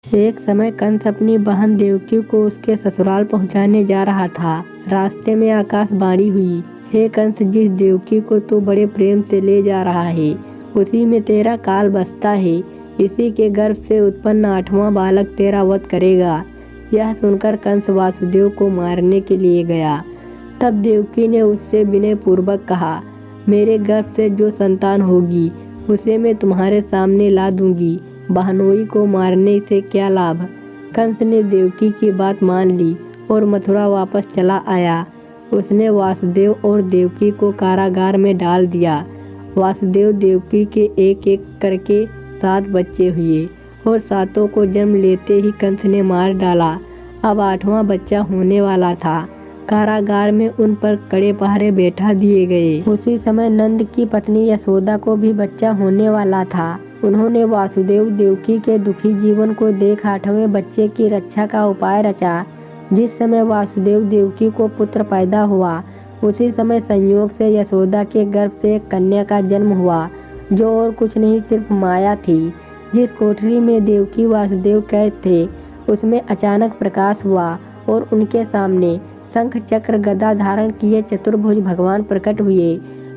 एक समय कंस अपनी बहन देवकी को उसके ससुराल पहुंचाने जा रहा था। रास्ते में आकाशवाणी हुई, हे कंस, जिस देवकी को तू बड़े प्रेम से ले जा रहा है उसी में तेरा काल बसता है। इसी के गर्भ से उत्पन्न 8वां बालक तेरा वध करेगा। यह सुनकर कंस वासुदेव को मारने के लिए गया। तब देवकी ने उससे विनय पूर्वक कहा, मेरे गर्भ से जो संतान होगी उसे मैं तुम्हारे सामने ला दूंगी। बहनोई को मारने से क्या लाभ। कंस ने देवकी की बात मान ली और मथुरा वापस चला आया। उसने वासुदेव और देवकी को कारागार में डाल दिया। वासुदेव देवकी के एक एक करके 7 बच्चे हुए और 7 को जन्म लेते ही कंस ने मार डाला। अब 8वां बच्चा होने वाला था। कारागार में उन पर कड़े पहरे बैठा दिए गए। उसी समय नंद की पत्नी यशोदा को भी बच्चा होने वाला था। उन्होंने वासुदेव देवकी के दुखी जीवन को देख 8वें बच्चे की रक्षा का उपाय रचा। जिस समय वासुदेव देवकी को पुत्र पैदा हुआ उसी समय संयोग से यशोदा के गर्भ से एक कन्या का जन्म हुआ, जो और कुछ नहीं सिर्फ माया थी। जिस कोठरी में देवकी वासुदेव कैद थे उसमें अचानक प्रकाश हुआ और उनके सामने शंख चक्र गदा धारण किए चतुर्भुज भगवान प्रकट हुए।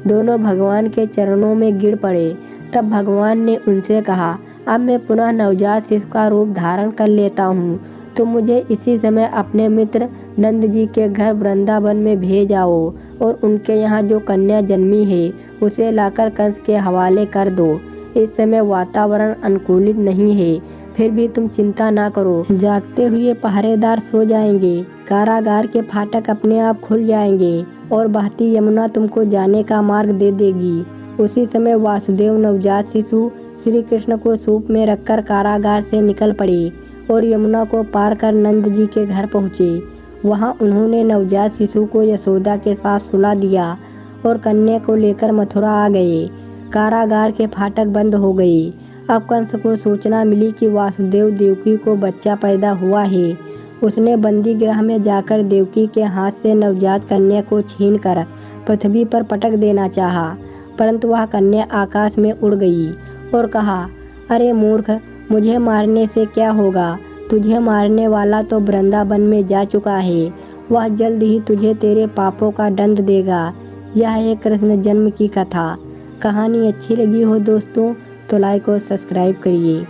दोनों भगवान के चरणों में गिर पड़े। तब भगवान ने उनसे कहा, अब मैं पुनः नवजात शिशु का रूप धारण कर लेता हूँ, तो मुझे इसी समय अपने मित्र नंद जी के घर वृंदावन में भेज आओ और उनके यहाँ जो कन्या जन्मी है उसे लाकर कंस के हवाले कर दो। इस समय वातावरण अनुकूलित नहीं है, फिर भी तुम चिंता ना करो। जागते हुए पहरेदार सो जाएंगे, कारागार के फाटक अपने आप खुल जाएंगे और बहती यमुना तुमको जाने का मार्ग दे देगी। उसी समय वासुदेव नवजात शिशु श्री कृष्ण को सूप में रखकर कारागार से निकल पड़े और यमुना को पार कर नंद जी के घर पहुँचे। वहाँ उन्होंने नवजात शिशु को यशोदा के साथ सुला दिया और कन्या को लेकर मथुरा आ गए। कारागार के फाटक बंद हो गए। अब कंस को सूचना मिली कि वासुदेव देवकी को बच्चा पैदा हुआ है। उसने बंदी गृह में जाकर देवकी के हाथ से नवजात कन्या को छीनकर पृथ्वी पर पटक देना चाहा, परंतु वह कन्या आकाश में उड़ गई और कहा, अरे मूर्ख, मुझे मारने से क्या होगा। तुझे मारने वाला तो वृंदावन में जा चुका है। वह जल्द ही तुझे तेरे पापों का दंड देगा। यह है कृष्ण जन्म की कथा। कहानी अच्छी लगी हो दोस्तों तो लाइक और सब्सक्राइब करिए।